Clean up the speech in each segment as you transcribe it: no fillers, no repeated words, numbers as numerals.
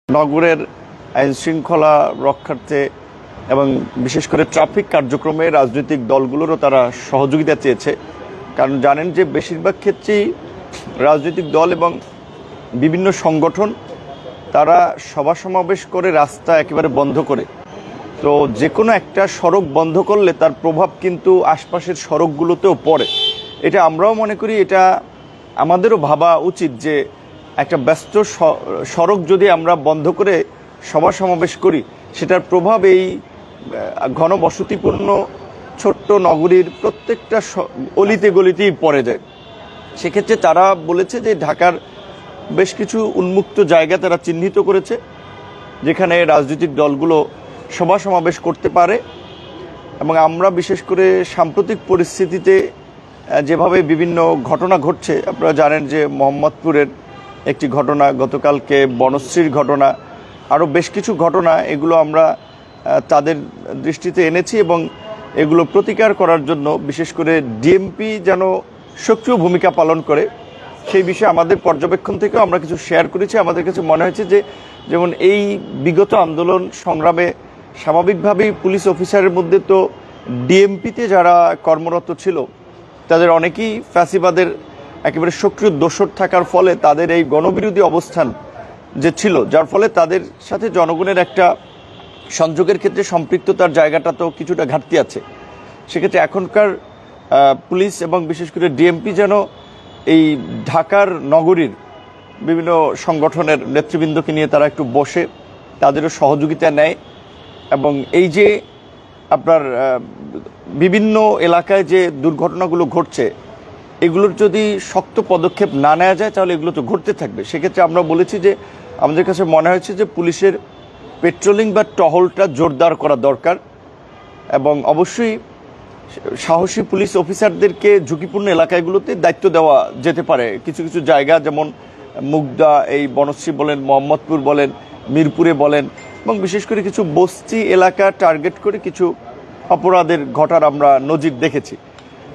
নগরের আইন শৃঙ্খলা রক্ষার্থে এবং বিশেষ করে ট্রাফিক কার্যক্রমে রাজনৈতিক দলগুলোরও তারা সহযোগিতা চেয়েছে। কারণ জানেন যে বেশিরভাগ ক্ষেত্রেই রাজনৈতিক দল এবং বিভিন্ন সংগঠন তারা সভা সমাবেশ করে রাস্তা একেবারে বন্ধ করে। তো যে কোনো একটা সড়ক বন্ধ করলে তার প্রভাব কিন্তু আশপাশের সড়কগুলোতেও পড়ে। এটা আমরাও মনে করি, এটা আমাদেরও ভাবা উচিত যে একটা ব্যস্ত সড়ক যদি আমরা বন্ধ করে সভা সমাবেশ করি, সেটার প্রভাব এই ঘনবসতিপূর্ণ ছোট্ট নগরীর প্রত্যেকটা অলিতে গলিতেই পড়ে যায়। সেক্ষেত্রে তারা বলেছে যে ঢাকার বেশ কিছু উন্মুক্ত জায়গা তারা চিহ্নিত করেছে যেখানে রাজনৈতিক দলগুলো সভা সমাবেশ করতে পারে। এবং আমরা বিশেষ করে সাম্প্রতিক পরিস্থিতিতে যেভাবে বিভিন্ন ঘটনা ঘটছে, আপনারা জানেন যে মোহাম্মদপুরের একটি ঘটনা, গতকালকে বনশ্রীর ঘটনা, আরও বেশ কিছু ঘটনা, এগুলো আমরা তাদের দৃষ্টিতে এনেছি এবং এগুলো প্রতিকার করার জন্য বিশেষ করে ডিএমপি যেন সক্রিয় ভূমিকা পালন করে সেই বিষয়ে আমাদের পর্যবেক্ষণ থেকেও আমরা কিছু শেয়ার করেছি। আমাদের কাছে মনে হয়েছে যে যেমন এই বিগত আন্দোলন সংগ্রামে স্বাভাবিকভাবেই পুলিশ অফিসারের মধ্যে তো ডিএমপিতে যারা কর্মরত ছিল তাদের অনেকেই ফ্যাসিবাদের একেবারে সক্রিয় দোসর থাকার ফলে তাদের এই গণবিরোধী অবস্থান যে ছিল, যার ফলে তাদের সাথে জনগণের একটা সংযোগের ক্ষেত্রে সম্পৃক্ততার জায়গাটা তো কিছুটা ঘাটতি আছে। সেক্ষেত্রে এখনকার পুলিশ এবং বিশেষ করে ডিএমপি যেন এই ঢাকার নগরীর বিভিন্ন সংগঠনের নেতৃবৃন্দকে নিয়ে তারা একটু বসে তাদেরও সহযোগিতা নেয় এবং এই যে আপনার বিভিন্ন এলাকায় যে দুর্ঘটনাগুলো ঘটছে এগুলোর যদি শক্ত পদক্ষেপ না নেওয়া যায় তাহলে এগুলো তো ঘটতে থাকবে। সেক্ষেত্রে আমরা বলেছি যে আমাদের কাছে মনে হয়েছে যে পুলিশের পেট্রোলিং বা টহলটা জোরদার করা দরকার এবং অবশ্যই সাহসী পুলিশ অফিসারদেরকে ঝুঁকিপূর্ণ এলাকাগুলোতে দায়িত্ব দেওয়া যেতে পারে। কিছু কিছু জায়গা যেমন মুগদা, এই বনশ্রী বলেন, মোহাম্মদপুর বলেন, মিরপুরে বলেন এবং বিশেষ করে কিছু বস্তি এলাকা টার্গেট করে কিছু অপরাধের ঘটার আমরা নজির দেখেছি।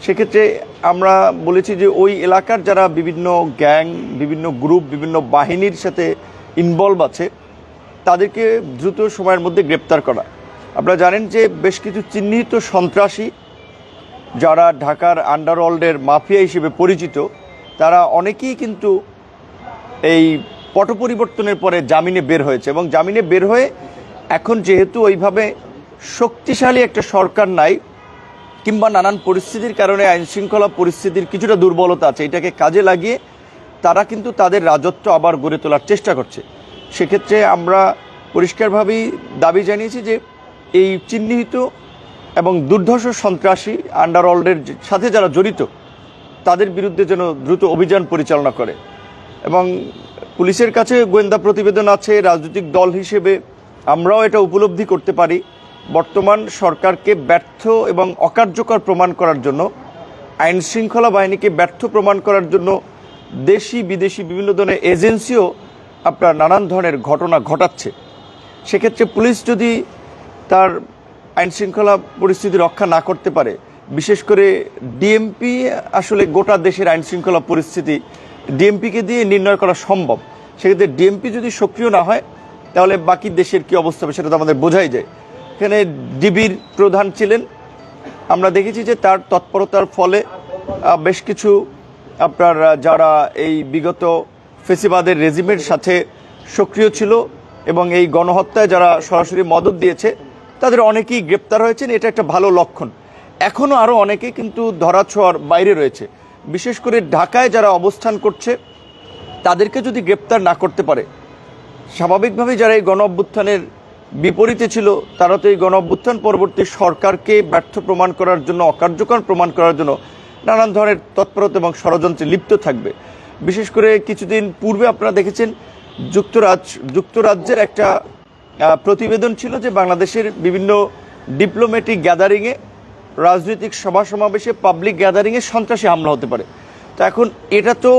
সেক্ষেত্রে আমরা বলেছি যে ওই এলাকার যারা বিভিন্ন গ্যাং, বিভিন্ন গ্রুপ, বিভিন্ন বাহিনীর সাথে ইনভলভ আছে তাদেরকে দ্রুত সময়ের মধ্যে গ্রেপ্তার করা। আপনারা জানেন যে বেশ কিছু চিহ্নিত সন্ত্রাসী যারা ঢাকার আন্ডারওয়ার্ল্ডের মাফিয়া হিসেবে পরিচিত, তারা অনেকেই কিন্তু এই পট পরিবর্তনের পরে জামিনে বের হয়েছে এবং জামিনে বের হয়ে এখন যেহেতু ওইভাবে শক্তিশালী একটা সরকার নাই কিংবা নানান পরিস্থিতির কারণে আইনশৃঙ্খলা পরিস্থিতির কিছুটা দুর্বলতা আছে, এটাকে কাজে লাগিয়ে তারা কিন্তু তাদের রাজত্ব আবার গড়ে তোলার চেষ্টা করছে। সেক্ষেত্রে আমরা পরিষ্কারভাবেই দাবি জানিয়েছি যে এই চিহ্নিত এবং দুর্ধর্ষ সন্ত্রাসী আন্ডারওয়ার্ল্ডের সাথে যারা জড়িত তাদের বিরুদ্ধে যেন দ্রুত অভিযান পরিচালনা করে। এবং পুলিশের কাছে গোয়েন্দা প্রতিবেদন আছে, রাজনৈতিক দল হিসেবে আমরাও এটা উপলব্ধি করতে পারি বর্তমান সরকারকে ব্যর্থ এবং অকার্যকর প্রমাণ করার জন্য, আইন শৃঙ্খলা বাহিনীকে ব্যর্থ প্রমাণ করার জন্য দেশি বিদেশি বিভিন্ন ধরনের এজেন্সিও আপনার নানান ধরনের ঘটনা ঘটাচ্ছে। সেক্ষেত্রে পুলিশ যদি তার আইন শৃঙ্খলা পরিস্থিতি রক্ষা না করতে পারে, বিশেষ করে ডিএমপি, আসলে গোটা দেশের আইন শৃঙ্খলা পরিস্থিতি ডিএমপিকে দিয়ে নির্ণয় করা সম্ভব। সেক্ষেত্রে ডিএমপি যদি সক্রিয় না হয় তাহলে বাকি দেশের কী অবস্থা হবে সেটা তো আমাদের বোঝাই যায়। এখানে ডিবির প্রধান ছিলেন, আমরা দেখেছি যে তার তৎপরতার ফলে বেশ কিছু আপনার যারা এই বিগত ফেসিবাদের রেজিমের সাথে সক্রিয় ছিল এবং এই গণহত্যায় যারা সরাসরি মদত দিয়েছে তাদের অনেকেই গ্রেপ্তার হয়েছেন, এটা একটা ভালো লক্ষণ। এখনও আরও অনেকে কিন্তু ধরাছোঁয়ার বাইরে রয়েছে। বিশেষ করে ঢাকায় যারা অবস্থান করছে তাদেরকে যদি গ্রেপ্তার না করতে পারে, স্বাভাবিকভাবেই যারা এই গণ অভ্যুত্থানের বিপরীতে ছিল তারা তো এই গণ অভ্যুত্থান পরবর্তী সরকারকে ব্যর্থ প্রমাণ করার জন্য, অকার্যকর প্রমাণ করার জন্য নানান ধরনের তৎপরতা এবং ষড়যন্ত্রে লিপ্ত থাকবে। বিশেষ করে কিছুদিন পূর্বে আপনারা দেখেছেন যুক্তরাজ্যের একটা প্রতিবেদন ছিল যে বাংলাদেশের বিভিন্ন ডিপ্লোম্যাটিক গ্যাদারিংয়ে, রাজনৈতিক সভা সমাবেশে, পাবলিক গ্যাদারিংয়ে সন্ত্রাসী হামলা হতে পারে। তো এখন এটা তো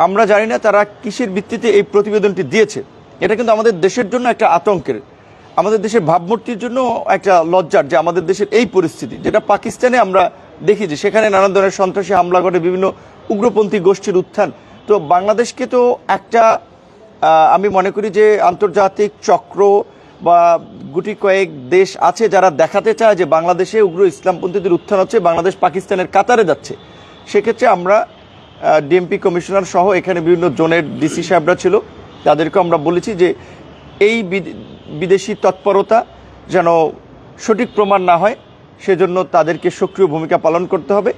আমরা জানি না তারা কিসের ভিত্তিতে এই প্রতিবেদনটি দিয়েছে। এটা কিন্তু আমাদের দেশের জন্য একটা আতঙ্কের, আমাদের দেশের ভাবমূর্তির জন্য একটা লজ্জার যে আমাদের দেশের এই পরিস্থিতি, যেটা পাকিস্তানে আমরা দেখি যে সেখানে নানান ধরনের সন্ত্রাসী হামলা ঘটে, বিভিন্ন উগ্রপন্থী গোষ্ঠীর উত্থান। তো বাংলাদেশকে তো একটা আমি মনে করি যে আন্তর্জাতিক চক্র বা গুটি কয়েক দেশ আছে যারা দেখাতে চায় যে বাংলাদেশে উগ্র ইসলামপন্থীদের উত্থান হচ্ছে, বাংলাদেশ পাকিস্তানের কাতারে যাচ্ছে। সেক্ষেত্রে আমরা ডিএমপি কমিশনার সহ এখানে বিভিন্ন জোনের ডিসি সাহেবরা ছিল, তাদেরকে আমরা বলেছি যে এই বিদেশি তৎপরতা যেন সঠিক প্রমাণ না হয়, সেজন্য তাদেরকে সক্রিয় ভূমিকা পালন করতে হবে।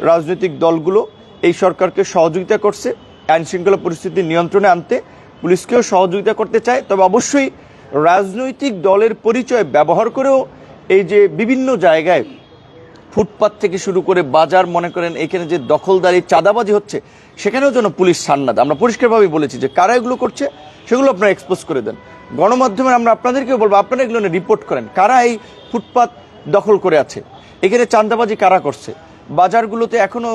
রাজনৈতিক দলগুলো এই সরকারকে সহযোগিতা করছে আইন শৃঙ্খলা পরিস্থিতি নিয়ন্ত্রণে আনতে, পুলিশকেও সহযোগিতা করতে চায়, তবে অবশ্যই রাজনৈতিক দলের পরিচয় ব্যবহার করেও এই যে বিভিন্ন জায়গায় ফুটপাত থেকে শুরু করে বাজার, মনে করেন এখানে যে দখলদারি চাঁদাবাজি হচ্ছে, সেখানেও যেন পুলিশ ছাড় না দেয়। আমরা পরিষ্কারভাবে বলেছি যে কারা এগুলো করছে সেগুলো আপনারা এক্সপোজ করে দেন। গণমাধ্যমে আমরা আপনাদেরকেও বলবো আপনারা এগুলো রিপোর্ট করেন, কারা এই ফুটপাত দখল করে আছে, এখানে চাঁদাবাজি কারা করছে, বাজারগুলোতে এখনো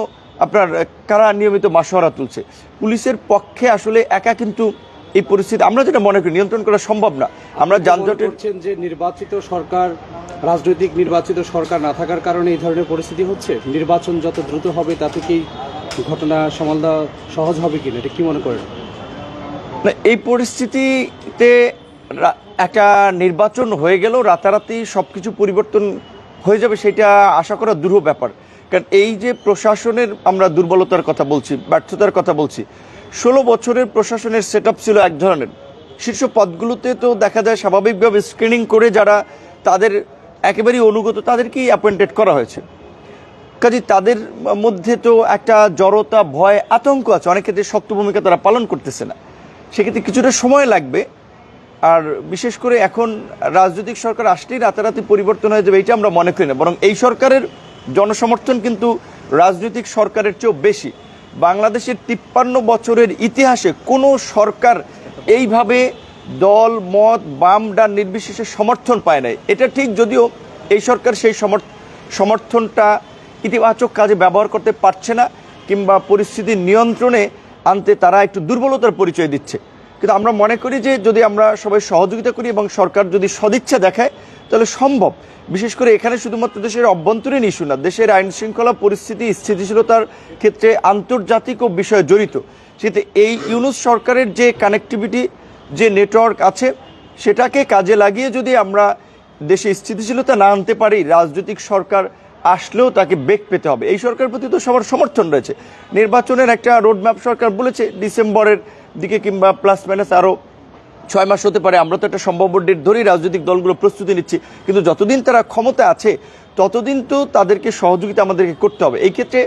আপনার কারা নিয়মিত মাসোহারা তুলছে। পুলিশের পক্ষে আসলে একা কিন্তু এই পরিস্থিতি আমরা যেটা মনে করি নিয়ন্ত্রণ করা সম্ভব না। আমরা যানজটের যে নির্বাচিত সরকার, রাজনৈতিক নির্বাচিত সরকার না থাকার কারণে এই ধরনের পরিস্থিতি হচ্ছে, নির্বাচন যত দ্রুত হবে তাতে কি ঘটনা সামাল দেওয়া সহজ হবে কিনা, এটা কি মনে করেন? না, এই পরিস্থিতিতে একটা নির্বাচন হয়ে গেলেও রাতারাতি সবকিছু পরিবর্তন হয়ে যাবে সেটা আশা করা দুরূহ ব্যাপার। কারণ এই যে প্রশাসনের আমরা দুর্বলতার কথা বলছি, ব্যর্থতার কথা বলছি, 16 বছরের প্রশাসনের সেট ছিল এক ধরনের, শীর্ষ পদগুলোতে তো দেখা যায় স্বাভাবিকভাবে স্ক্রিনিং করে যারা তাদের একেবারেই অনুগত তাদেরকেই অ্যাপয়েন্টেড করা হয়েছে। কাজে তাদের মধ্যে তো একটা জড়তা, ভয়, আতঙ্ক আছে, অনেক ক্ষেত্রে শক্ত ভূমিকা তারা পালন করতেছে না, সেক্ষেত্রে কিছুটা সময় লাগবে। আর বিশেষ করে এখন রাজনৈতিক সরকার আসলেই রাতারাতি পরিবর্তন হয়ে যাবে এটা আমরা মনে করি না, বরং এই সরকারের জনসমর্থন কিন্তু রাজনৈতিক সরকারের চেয়েও বেশি। বাংলাদেশের 53 বছরের ইতিহাসে কোনো সরকার এইভাবে দল মত বাম ডান নির্বিশেষে সমর্থন পায় নাই। এটা ঠিক, যদিও এই সরকার সেই সমর্থনটা ইতিবাচক কাজে ব্যবহার করতে পারছে না, কিংবা পরিস্থিতি নিয়ন্ত্রণে আনতে তারা একটু দুর্বলতার পরিচয় দিচ্ছে। কিন্তু আমরা মনে করি যে যদি আমরা সবাই সহযোগিতা করি এবং সরকার যদি সদিচ্ছা দেখায় তাহলে সম্ভব। বিশেষ করে এখানে শুধুমাত্র দেশের অভ্যন্তরীণ ইস্যু না, দেশের আইন শৃঙ্খলা পরিস্থিতি স্থিতিশীলতার ক্ষেত্রে আন্তর্জাতিক বিষয় জড়িত। সেতে এই ইউনূস সরকারের যে কানেক্টিভিটি, যে নেটওয়ার্ক আছে, সেটাকে কাজে লাগিয়ে যদি আমরা দেশে স্থিতিশীলতা না আনতে পারি, রাজনৈতিক সরকার আসলেও তাকে বেগ পেতে হবে। এই সরকারের প্রতি তো সবার সমর্থন রয়েছে। নির্বাচনের একটা রোডম্যাপ সরকার বলেছে ডিসেম্বরের দিকে কিংবা প্লাস মাইনাস আরও 6 মাস হতে পারে। আমরা তো একটা সম্ভাব্য ডেট ধরেই রাজনৈতিক দলগুলো প্রস্তুতি নিচ্ছি, কিন্তু যতদিন তারা ক্ষমতা আছে ততদিন তো তাদেরকে সহযোগিতা আমাদেরকে করতে হবে। এই ক্ষেত্রে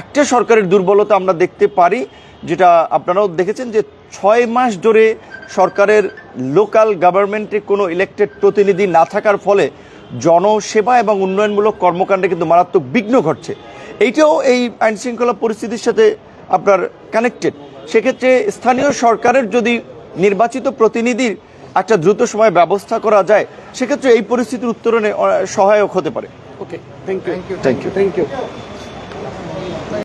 একটা সরকারের দুর্বলতা আমরা দেখতে পারি, যেটা আপনারাও দেখেছেন, যে 6 মাস ধরে সরকারের লোকাল গভর্নমেন্টে কোনো ইলেকটেড প্রতিনিধি না থাকার ফলে জনসেবা এবং উন্নয়নমূলক কর্মকাণ্ডে কিন্তু মারাত্মক বিঘ্ন ঘটছে। এইটাও এই আইন শৃঙ্খলা পরিস্থিতির সাথে আপনার কানেক্টেড। সেক্ষেত্রে স্থানীয় সরকারের যদি নির্বাচিত প্রতিনিধির একটা দ্রুত সময় ব্যবস্থা করা যায়, সেক্ষেত্রে এই পরিস্থিতির উত্তরণে সহায়ক হতে পারে। Okay, thank you. Thank you. Thank you.